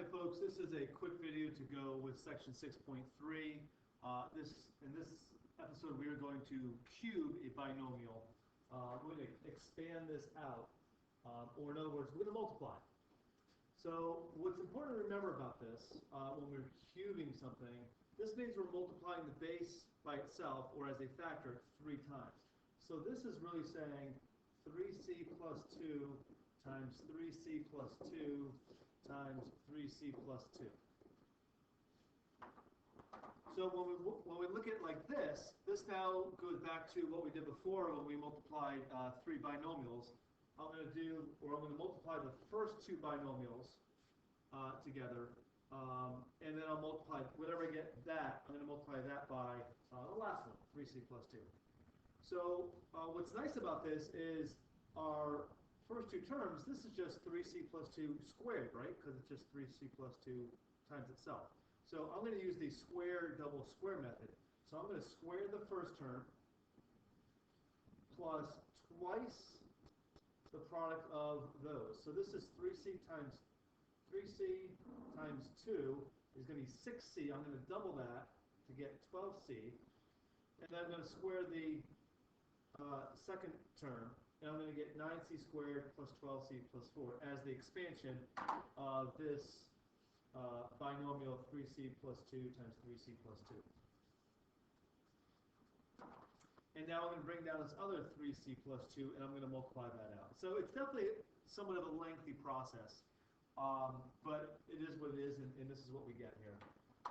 Hi folks, this is a quick video to go with section 6.3. In this episode we are going to cube a binomial. We're going to expand this out, or in other words, we're going to multiply. So what's important to remember about this, when we're cubing something, this means we're multiplying the base by itself, or as a factor, 3 times. So this is really saying 3c plus 2 times 3c plus 2 times 3c plus 2. So when we look at it like this, this now goes back to what we did before when we multiplied 3 binomials. I'm going to multiply the first 2 binomials together, and then I'll multiply, whatever I get that, I'm going to multiply that by the last one, 3c plus 2. So what's nice about this is our first 2 terms, this is just 3c plus 2 squared, right? Because it's just 3c plus 2 times itself. So I'm going to use the square double square method. So I'm going to square the first term plus twice the product of those. So this is 3c times 2 is going to be 6c. I'm going to double that to get 12c. And then I'm going to square the second term, and I'm going to get 9c squared plus 12c plus 4 as the expansion of this binomial 3c plus 2 times 3c plus 2. And now I'm going to bring down this other 3c plus 2, and I'm going to multiply that out. So it's definitely somewhat of a lengthy process, but it is what it is, and this is what we get here.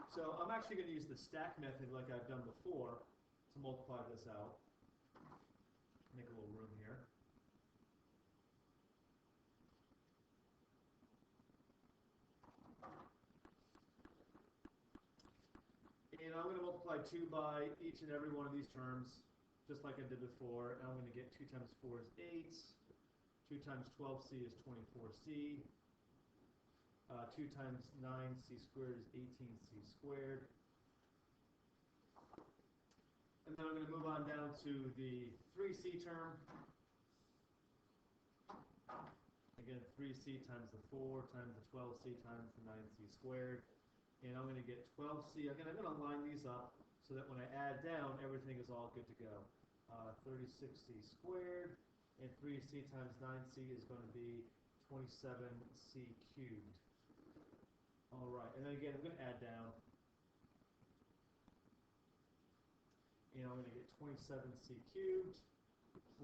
So I'm actually going to use the stack method like I've done before to multiply this out. Make a little room here. And I'm going to multiply 2 by each and every one of these terms, just like I did before. And I'm going to get 2 times 4 is 8, 2 times 12c is 24c, 2 times 9c squared is 18c squared. And then I'm going to move on down to the 3c term. Again, 3c times the 4 times the 12c times the 9c squared. And I'm going to get 12c. Again, I'm going to line these up so that when I add down, everything is all good to go. 36c squared, and 3c times 9c is going to be 27c cubed. All right, and then again, I'm going to add down. And I'm going to get 27c cubed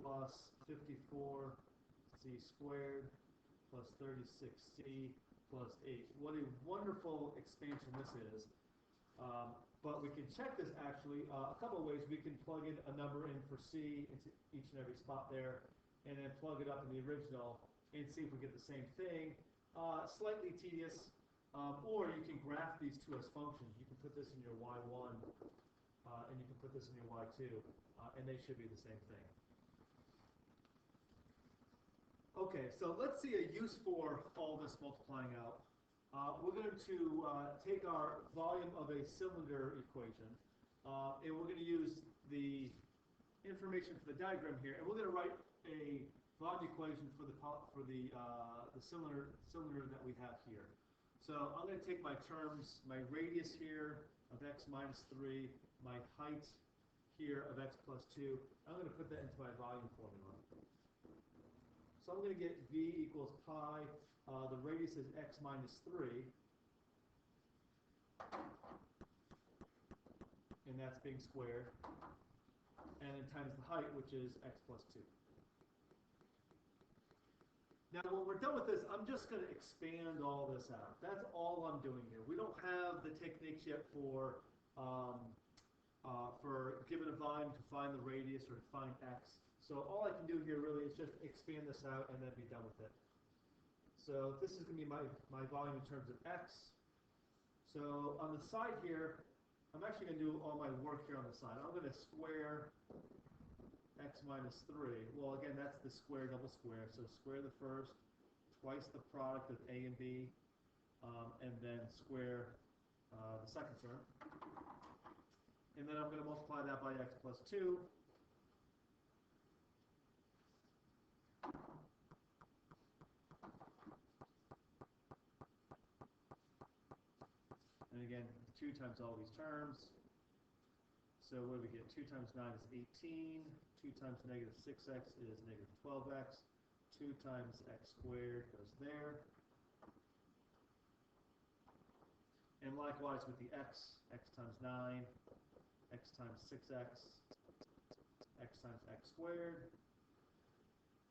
plus 54c squared plus 36c plus 8. What a wonderful expansion this is. But we can check this actually a couple of ways. We can plug in a number in for c into each and every spot there, and then plug it up in the original and see if we get the same thing. Slightly tedious, or you can graph these two as functions. You can put this in your y1, and you can put this in your y2, and they should be the same thing. Okay, so let's see a use for all this multiplying out. We're going to take our volume of a cylinder equation, and we're going to use the information for the diagram here, and we're going to write a volume equation for the cylinder that we have here. So I'm going to take my terms, my radius here of x minus 3, my height here of x plus 2. I'm going to put that into my volume formula. So I'm going to get v equals pi. The radius is x minus 3. And that's being squared. And then times the height, which is x plus 2. Now, when we're done with this, I'm just going to expand all this out. That's all I'm doing here. We don't have the techniques yet for given a volume to find the radius or to find x. So all I can do here really is just expand this out and then be done with it. So this is going to be my volume in terms of x. So on the side here, I'm actually going to do all my work here on the side. I'm going to square x minus 3. Well, again, that's the square double square. So square the first, twice the product of a and b, and then square the second term. And then I'm going to multiply that by x plus 2. again, 2 times all these terms. So what do we get? 2 times 9 is 18. 2 times negative 6x is negative 12x. 2 times x squared goes there. And likewise with the x times 9, x times 6x, x times x squared.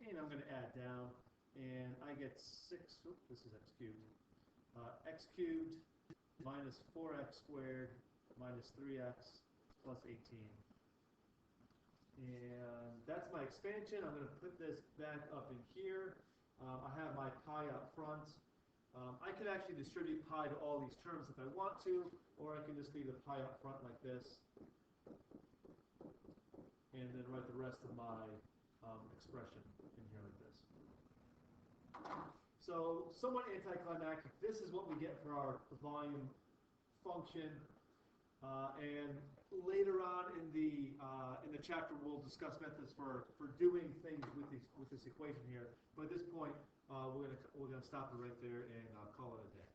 And I'm going to add down, and I get 6, oops, this is x cubed. X cubed minus 4x squared minus 3x plus 18. And that's my expansion. I'm going to put this back up in here. I have my pi up front. I could actually distribute pi to all these terms if I want to, or I can just leave the pi up front like this, and then write the rest of my expression in here like this. So somewhat anticlimactic. This is what we get for our volume function, and later on in the chapter we'll discuss methods for doing things with this equation here. But at this point, we're gonna stop it right there and call it a day.